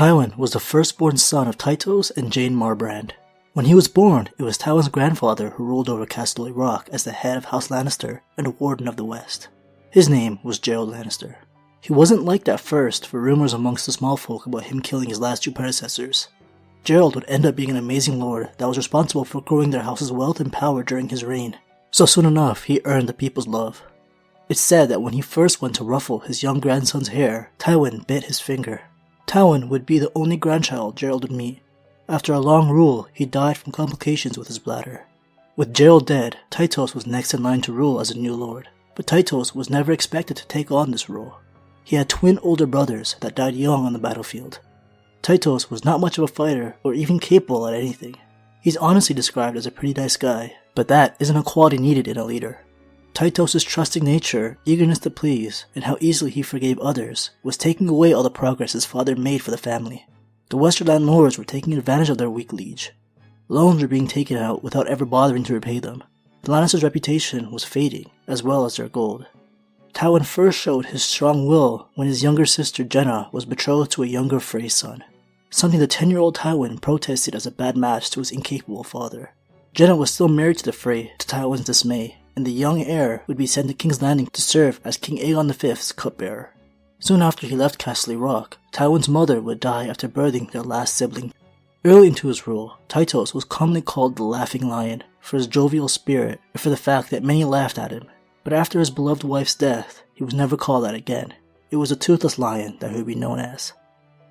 Tywin was the firstborn son of Tytos and Jane Marbrand. When he was born, it was Tywin's grandfather who ruled over Castle Rock as the head of House Lannister and a Warden of the West. His name was Gerald Lannister. He wasn't liked at first for rumors amongst the small folk about him killing his last two predecessors. Gerald would end up being an amazing lord that was responsible for growing their house's wealth and power during his reign, so soon enough he earned the people's love. It's said that when he first went to ruffle his young grandson's hair, Tywin bit his finger. Tywin would be the only grandchild Gerald would meet. After a long rule, he died from complications with his bladder. With Gerald dead, Tytos was next in line to rule as a new lord, but Tytos was never expected to take on this role. He had twin older brothers that died young on the battlefield. Tytos was not much of a fighter or even capable at anything. He's honestly described as a pretty nice guy, but that isn't a quality needed in a leader. Tytos' trusting nature, eagerness to please, and how easily he forgave others was taking away all the progress his father made for the family. The Westerland lords were taking advantage of their weak liege. Loans were being taken out without ever bothering to repay them. The Lannisters' reputation was fading, as well as their gold. Tywin first showed his strong will when his younger sister Jenna was betrothed to a younger Frey son, something the 10-year-old Tywin protested as a bad match to his incapable father. Jenna was still married to the Frey, to Tywin's dismay, and the young heir would be sent to King's Landing to serve as King Aegon V's cupbearer. Soon after he left Castle Rock, Tywin's mother would die after birthing their last sibling. Early into his rule, Tytos was commonly called the Laughing Lion for his jovial spirit and for the fact that many laughed at him. But after his beloved wife's death, he was never called that again. It was a toothless lion that he would be known as.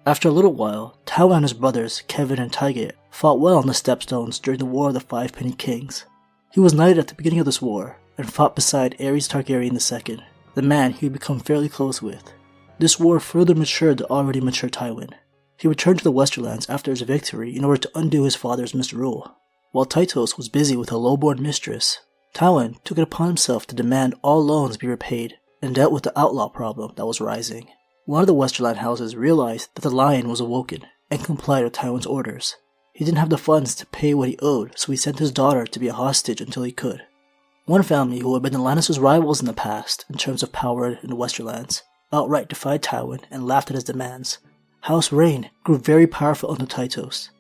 After a little while, Tywin and his brothers, Kevin and Tygett, fought well on the Stepstones during the War of the Five Penny Kings. He was knighted at the beginning of this war, and fought beside Aerys Targaryen II, the man he had become fairly close with. This war further matured the already mature Tywin. He returned to the Westerlands after his victory in order to undo his father's misrule. While Tytos was busy with a low-born mistress, Tywin took it upon himself to demand all loans be repaid, and dealt with the outlaw problem that was rising. One of the Westerland houses realized that the lion was awoken, and complied with Tywin's orders. He didn't have the funds to pay what he owed, so he sent his daughter to be a hostage until he could. One family who had been the Lannisters' rivals in the past, in terms of power in the Westerlands, outright defied Tywin and laughed at his demands. House Rayne grew very powerful under Tytos.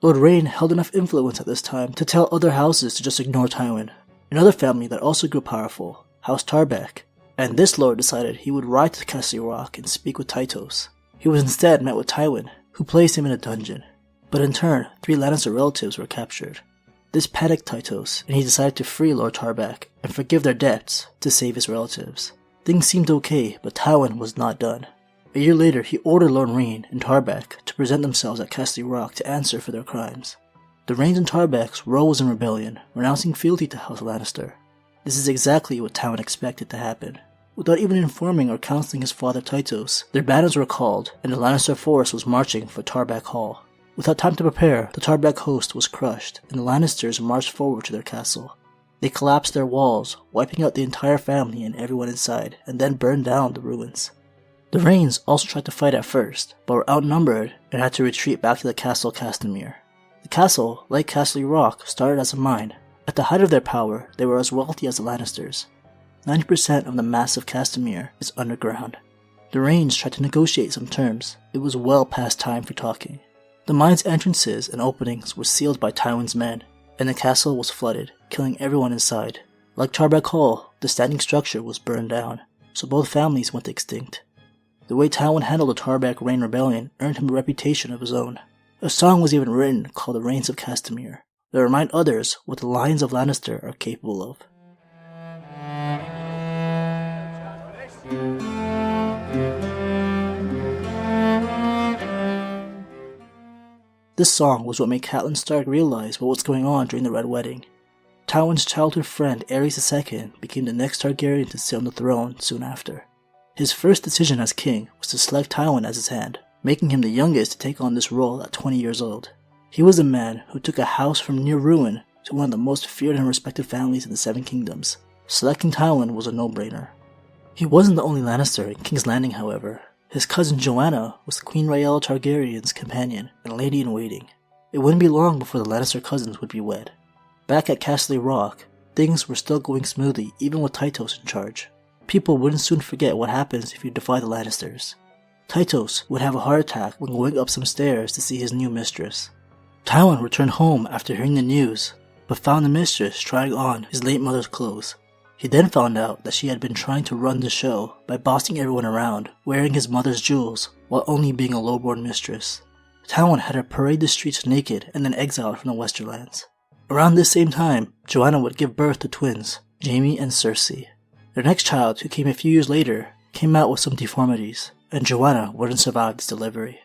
Lord Rayne held enough influence at this time to tell other houses to just ignore Tywin. Another family that also grew powerful, House Tarbeck, and this lord decided he would ride to Castle Rock and speak with Tytos. He was instead met with Tywin, who placed him in a dungeon. But in turn, 3 Lannister relatives were captured. This panicked Tytos, and he decided to free Lord Tarbeck and forgive their debts to save his relatives. Things seemed okay, but Tywin was not done. A year later, he ordered Lord Rayne and Tarbeck to present themselves at Castle Rock to answer for their crimes. The Raynes and Tarbecks rose in rebellion, renouncing fealty to House Lannister. This is exactly what Tywin expected to happen. Without even informing or counseling his father Tytos, their banners were called, and the Lannister force was marching for Tarbeck Hall. Without time to prepare, the Tarbeck host was crushed, and the Lannisters marched forward to their castle. They collapsed their walls, wiping out the entire family and everyone inside, and then burned down the ruins. The Raynes also tried to fight at first, but were outnumbered and had to retreat back to the Castle Castamere. The castle, like Castle Rock, started as a mine. At the height of their power, they were as wealthy as the Lannisters. 90% of the massive Castamere is underground. The Raynes tried to negotiate some terms. It was well past time for talking. The mine's entrances and openings were sealed by Tywin's men, and the castle was flooded, killing everyone inside. Like Tarbeck Hall, the standing structure was burned down, so both families went extinct. The way Tywin handled the Tarbeck-Rayne rebellion earned him a reputation of his own. A song was even written called The Rains of Castamere, that remind others what the Lions of Lannister are capable of. This song was what made Catelyn Stark realize what was going on during the Red Wedding. Tywin's childhood friend Aerys II became the next Targaryen to sit on the throne soon after. His first decision as king was to select Tywin as his hand, making him the youngest to take on this role at 20 years old. He was a man who took a house from near ruin to one of the most feared and respected families in the Seven Kingdoms. Selecting Tywin was a no-brainer. He wasn't the only Lannister in King's Landing, however. His cousin Joanna was Queen Rhaella Targaryen's companion and lady-in-waiting. It wouldn't be long before the Lannister cousins would be wed. Back at Castle Rock, things were still going smoothly even with Tytos in charge. People wouldn't soon forget what happens if you defy the Lannisters. Tytos would have a heart attack when going up some stairs to see his new mistress. Tywin returned home after hearing the news, but found the mistress trying on his late mother's clothes. He then found out that she had been trying to run the show by bossing everyone around, wearing his mother's jewels, while only being a lowborn mistress. Tywin had her parade the streets naked and then exiled from the Westerlands. Around this same time, Joanna would give birth to twins, Jaime and Cersei. Their next child, who came a few years later, came out with some deformities, and Joanna wouldn't survive this delivery.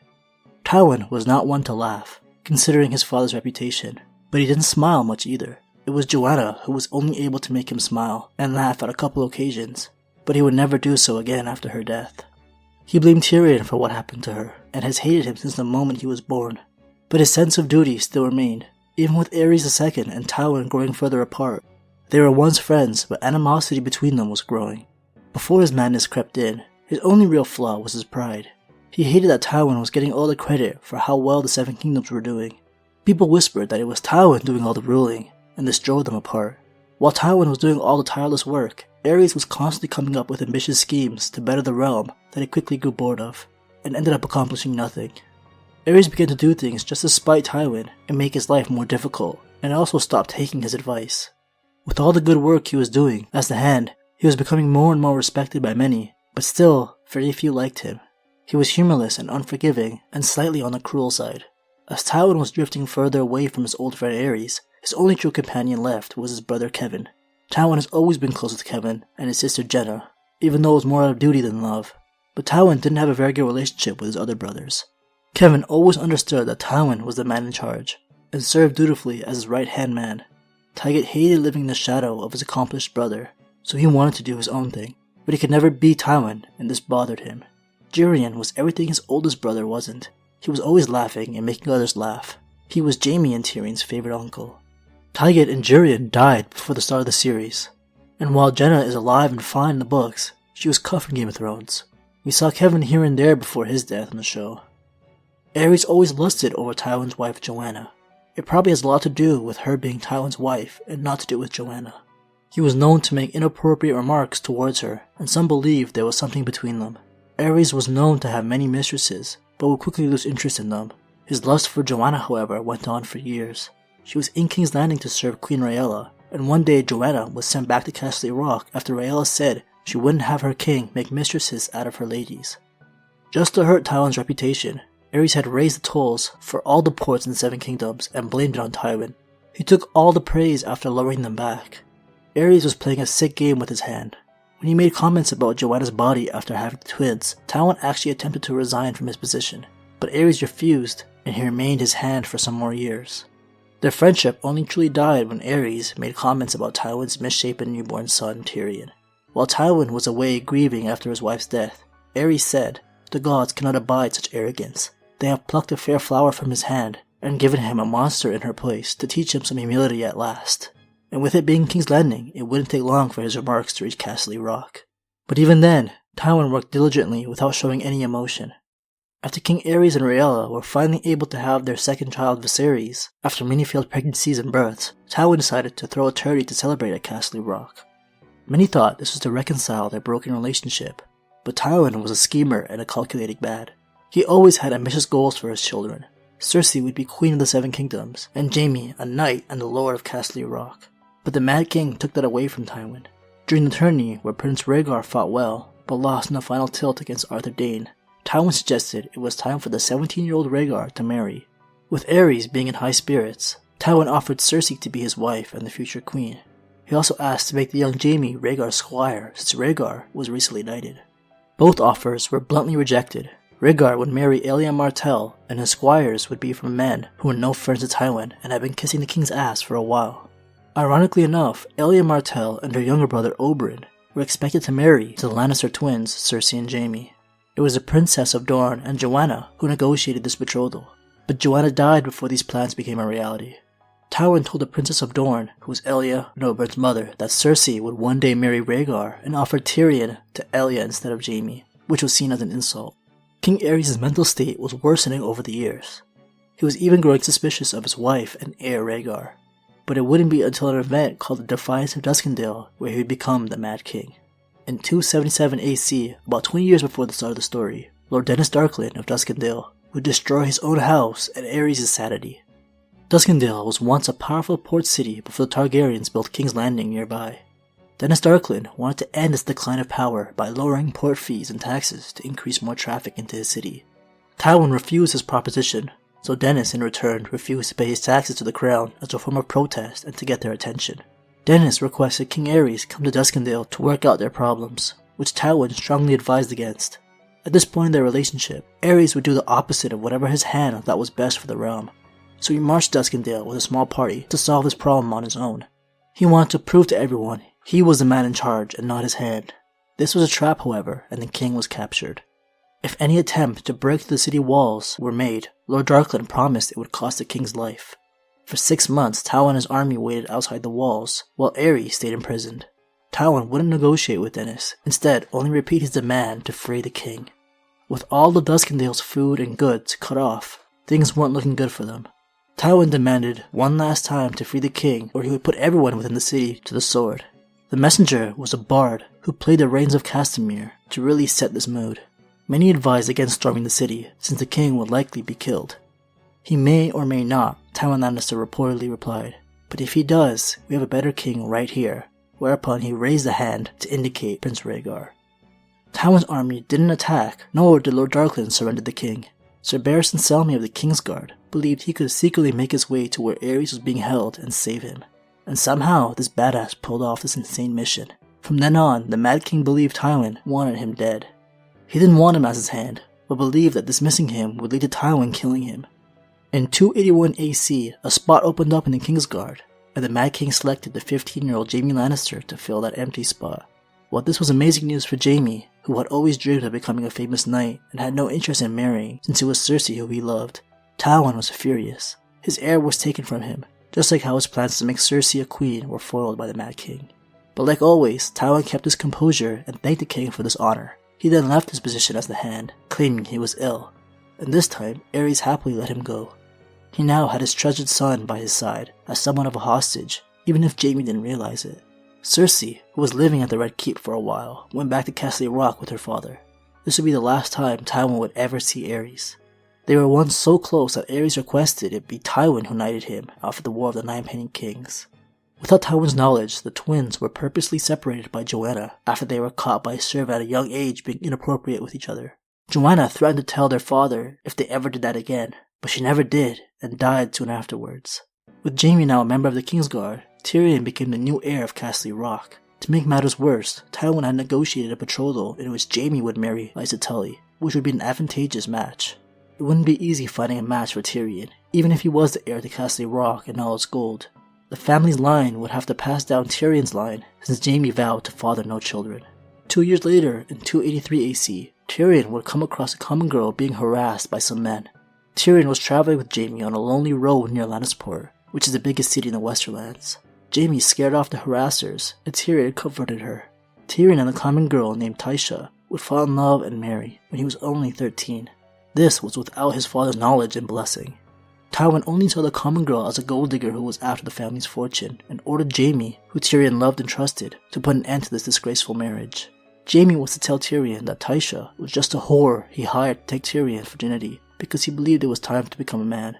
Tywin was not one to laugh, considering his father's reputation, but he didn't smile much either. It was Joanna who was only able to make him smile and laugh at a couple occasions, but he would never do so again after her death. He blamed Tyrion for what happened to her, and has hated him since the moment he was born. But his sense of duty still remained, even with Aerys II and Tywin growing further apart. They were once friends, but animosity between them was growing. Before his madness crept in, his only real flaw was his pride. He hated that Tywin was getting all the credit for how well the Seven Kingdoms were doing. People whispered that it was Tywin doing all the ruling, and this drove them apart. While Tywin was doing all the tireless work, Aerys was constantly coming up with ambitious schemes to better the realm that he quickly grew bored of, and ended up accomplishing nothing. Aerys began to do things just to spite Tywin and make his life more difficult, and also stopped taking his advice. With all the good work he was doing as the Hand, he was becoming more and more respected by many, but still, very few liked him. He was humorless and unforgiving, and slightly on the cruel side. As Tywin was drifting further away from his old friend Aerys, his only true companion left was his brother Kevin. Tywin has always been close with Kevin and his sister Jenna, even though it was more out of duty than love. But Tywin didn't have a very good relationship with his other brothers. Kevin always understood that Tywin was the man in charge, and served dutifully as his right-hand man. Tywin hated living in the shadow of his accomplished brother, so he wanted to do his own thing, but he could never be Tywin, and this bothered him. Tyrion was everything his oldest brother wasn't. He was always laughing and making others laugh. He was Jaime and Tyrion's favorite uncle. Tyrion and Tyrion died before the start of the series, and while Jenna is alive and fine in the books, she was cut from Game of Thrones. We saw Kevin here and there before his death on the show. Aerys always lusted over Tywin's wife Joanna. It probably has a lot to do with her being Tywin's wife and not to do with Joanna. He was known to make inappropriate remarks towards her, and some believed there was something between them. Aerys was known to have many mistresses, but would quickly lose interest in them. His lust for Joanna, however, went on for years. She was in King's Landing to serve Queen Rhaella, and one day Joanna was sent back to Castle Rock after Rhaella said she wouldn't have her king make mistresses out of her ladies. Just to hurt Tywin's reputation, Aerys had raised the tolls for all the ports in the Seven Kingdoms and blamed it on Tywin. He took all the praise after lowering them back. Aerys was playing a sick game with his hand. When he made comments about Joanna's body after having the twins, Tywin actually attempted to resign from his position, but Aerys refused, and he remained his hand for some more years. Their friendship only truly died when Aerys made comments about Tywin's misshapen newborn son Tyrion. While Tywin was away grieving after his wife's death, Aerys said, "The gods cannot abide such arrogance. They have plucked a fair flower from his hand, and given him a monster in her place to teach him some humility at last." And with it being King's Landing, it wouldn't take long for his remarks to reach Castle Rock. But even then, Tywin worked diligently without showing any emotion. After King Aerys and Rhaella were finally able to have their second child Viserys, after many failed pregnancies and births, Tywin decided to throw a turkey to celebrate at Castle Rock. Many thought this was to reconcile their broken relationship, but Tywin was a schemer and a calculating bad. He always had ambitious goals for his children. Cersei would be Queen of the Seven Kingdoms, and Jaime a knight and the Lord of Castle Rock. But the Mad King took that away from Tywin. During the tourney where Prince Rhaegar fought well, but lost in the final tilt against Arthur Dayne, Tywin suggested it was time for the 17-year-old Rhaegar to marry. With Aerys being in high spirits, Tywin offered Cersei to be his wife and the future queen. He also asked to make the young Jaime Rhaegar's squire, since Rhaegar was recently knighted. Both offers were bluntly rejected. Rhaegar would marry Elia Martell, and his squires would be from men who were no friends to Tywin and had been kissing the king's ass for a while. Ironically enough, Elia Martell and her younger brother Oberyn were expected to marry to the Lannister twins Cersei and Jaime. It was the Princess of Dorne and Joanna who negotiated this betrothal, but Joanna died before these plans became a reality. Tywin told the Princess of Dorne, who was Elia and Oberyn's mother, that Cersei would one day marry Rhaegar and offered Tyrion to Elia instead of Jaime, which was seen as an insult. King Aerys' mental state was worsening over the years. He was even growing suspicious of his wife and heir Rhaegar. But it wouldn't be until an event called the Defiance of Duskendale where he would become the Mad King. In 277 AC, about 20 years before the start of the story, Lord Dennis Darklyn of Duskendale would destroy his own house and Aerys' sanity. Duskendale was once a powerful port city before the Targaryens built King's Landing nearby. Dennis Darklyn wanted to end its decline of power by lowering port fees and taxes to increase more traffic into his city. Tywin refused his proposition, so Dennis in return refused to pay his taxes to the crown as a form of protest and to get their attention. Dennis requested King Aerys come to Duskendale to work out their problems, which Tywin strongly advised against. At this point in their relationship, Aerys would do the opposite of whatever his hand thought was best for the realm, so he marched to Duskendale with a small party to solve his problem on his own. He wanted to prove to everyone he was the man in charge and not his hand. This was a trap, however, and the king was captured. If any attempt to break through the city walls were made, Lord Darklyn promised it would cost the king's life. For 6 months, Tywin and his army waited outside the walls, while Aerys stayed imprisoned. Tywin wouldn't negotiate with Dennis, instead only repeat his demand to free the king. With all of Duskendale's food and goods cut off, things weren't looking good for them. Tywin demanded one last time to free the king, or he would put everyone within the city to the sword. The messenger was a bard who played the Rains of Castamere to really set this mood. Many advised against storming the city, since the king would likely be killed. He may or may not, Tywin Lannister reportedly replied, but if he does, we have a better king right here, whereupon he raised a hand to indicate Prince Rhaegar. Tywin's army didn't attack, nor did Lord Darklyn surrender the king. Sir Barristan Selmy of the Kingsguard believed he could secretly make his way to where Aerys was being held and save him. And somehow this badass pulled off this insane mission. From then on, the Mad King believed Tywin wanted him dead. He didn't want him as his hand, but believed that dismissing him would lead to Tywin killing him. In 281 AC, a spot opened up in the Kingsguard, and the Mad King selected the 15-year-old Jaime Lannister to fill that empty spot. While this was amazing news for Jaime, who had always dreamed of becoming a famous knight and had no interest in marrying since it was Cersei who he loved, Tywin was furious. His heir was taken from him, just like how his plans to make Cersei a queen were foiled by the Mad King. But like always, Tywin kept his composure and thanked the king for this honor. He then left his position as the hand, claiming he was ill, and this time Aerys happily let him go. He now had his treasured son by his side as somewhat of a hostage, even if Jaime didn't realize it. Cersei, who was living at the Red Keep for a while, went back to Castle Rock with her father. This would be the last time Tywin would ever see Aerys. They were once so close that Aerys requested it be Tywin who knighted him after the War of the Nine-Penny Kings. Without Tywin's knowledge, the twins were purposely separated by Joanna after they were caught by Serv at a young age being inappropriate with each other. Joanna threatened to tell their father if they ever did that again, but she never did and died soon afterwards. With Jaime now a member of the Kingsguard, Tyrion became the new heir of Castle Rock. To make matters worse, Tywin had negotiated a betrothal in which Jaime would marry Lysa Tully, which would be an advantageous match. It wouldn't be easy finding a match for Tyrion, even if he was the heir to Castle Rock and all its gold. The family's line would have to pass down Tyrion's line, since Jaime vowed to father no children. 2 years later, in 283 AC, Tyrion would come across a common girl being harassed by some men. Tyrion was traveling with Jaime on a lonely road near Lannisport, which is the biggest city in the Westerlands. Jaime scared off the harassers, and Tyrion comforted her. Tyrion and a common girl named Tysha would fall in love and marry when he was only 13. This was without his father's knowledge and blessing. Tywin only saw the common girl as a gold digger who was after the family's fortune, and ordered Jaime, who Tyrion loved and trusted, to put an end to this disgraceful marriage. Jaime was to tell Tyrion that Tysha was just a whore he hired to take Tyrion's virginity because he believed it was time to become a man.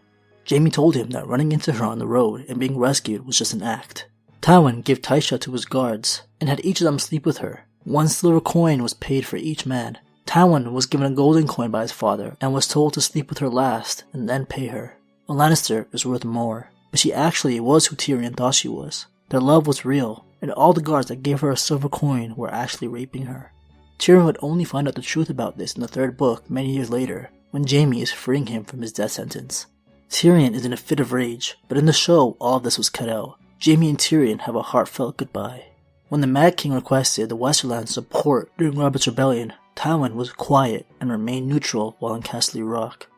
Jaime told him that running into her on the road and being rescued was just an act. Tywin gave Tysha to his guards and had each of them sleep with her. 1 silver coin was paid for each man. Tywin was given a golden coin by his father and was told to sleep with her last and then pay her. A Lannister is worth more, but she actually was who Tyrion thought she was. Their love was real, and all the guards that gave her a silver coin were actually raping her. Tyrion would only find out the truth about this in the 3rd book many years later, when Jaime is freeing him from his death sentence. Tyrion is in a fit of rage, but in the show all of this was cut out. Jaime and Tyrion have a heartfelt goodbye. When the Mad King requested the Westerlands support during Robert's rebellion, Tywin was quiet and remained neutral while in Castle Rock.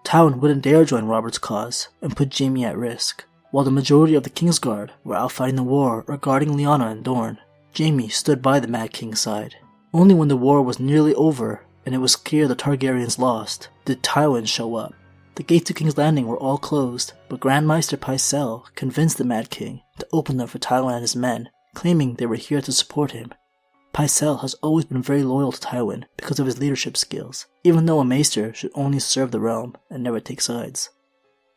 Tywin wouldn't dare join Robert's cause and put Jaime at risk. While the majority of the Kingsguard were out fighting the war or guarding Lyanna and Dorne, Jaime stood by the Mad King's side. Only when the war was nearly over and it was clear the Targaryens lost did Tywin show up. The gates to King's Landing were all closed, but Grand Maester Pycelle convinced the Mad King to open them for Tywin and his men, claiming they were here to support him. Pycelle has always been very loyal to Tywin because of his leadership skills, even though a maester should only serve the realm and never take sides.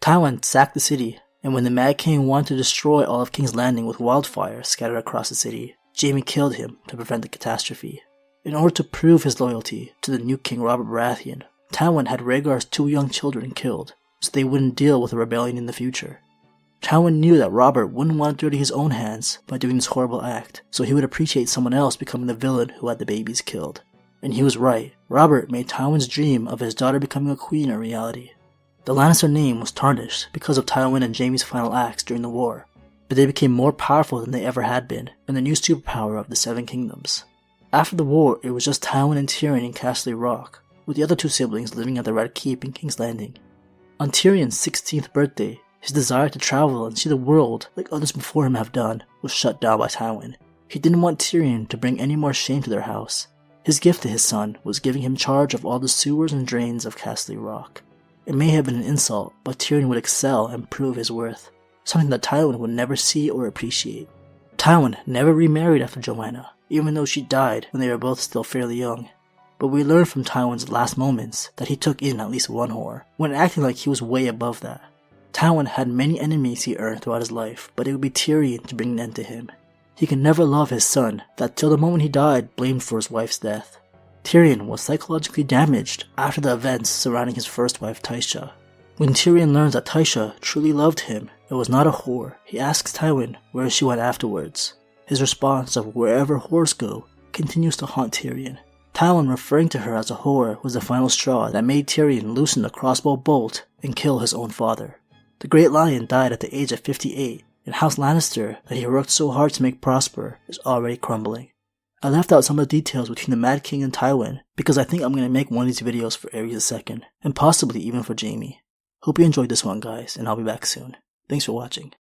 Tywin sacked the city, and when the Mad King wanted to destroy all of King's Landing with wildfire scattered across the city, Jaime killed him to prevent the catastrophe. In order to prove his loyalty to the new King Robert Baratheon, Tywin had Rhaegar's 2 young children killed, so they wouldn't deal with a rebellion in the future. Tywin knew that Robert wouldn't want to dirty his own hands by doing this horrible act, so he would appreciate someone else becoming the villain who had the babies killed. And he was right. Robert made Tywin's dream of his daughter becoming a queen a reality. The Lannister name was tarnished because of Tywin and Jaime's final acts during the war, but they became more powerful than they ever had been, and the new superpower of the 7 Kingdoms. After the war, it was just Tywin and Tyrion in Castle Rock, with the other 2 siblings living at the Red Keep in King's Landing. On Tyrion's 16th birthday, his desire to travel and see the world like others before him have done was shut down by Tywin. He didn't want Tyrion to bring any more shame to their house. His gift to his son was giving him charge of all the sewers and drains of Castle Rock. It may have been an insult, but Tyrion would excel and prove his worth, something that Tywin would never see or appreciate. Tywin never remarried after Joanna, even though she died when they were both still fairly young. But we learned from Tywin's last moments that he took in at least 1 whore, when acting like he was way above that. Tywin had many enemies he earned throughout his life, but it would be Tyrion to bring an end to him. He could never love his son, that till the moment he died blamed for his wife's death. Tyrion was psychologically damaged after the events surrounding his first wife Tysha. When Tyrion learns that Tysha truly loved him and was not a whore, he asks Tywin where she went afterwards. His response of "wherever whores go" continues to haunt Tyrion. Tywin referring to her as a whore was the final straw that made Tyrion loosen the crossbow bolt and kill his own father. The Great Lion died at the age of 58, and House Lannister that he worked so hard to make prosper is already crumbling. I left out some of the details between the Mad King and Tywin because I think I'm going to make one of these videos for Aerys II, and possibly even for Jaime. Hope you enjoyed this one guys, and I'll be back soon. Thanks for watching.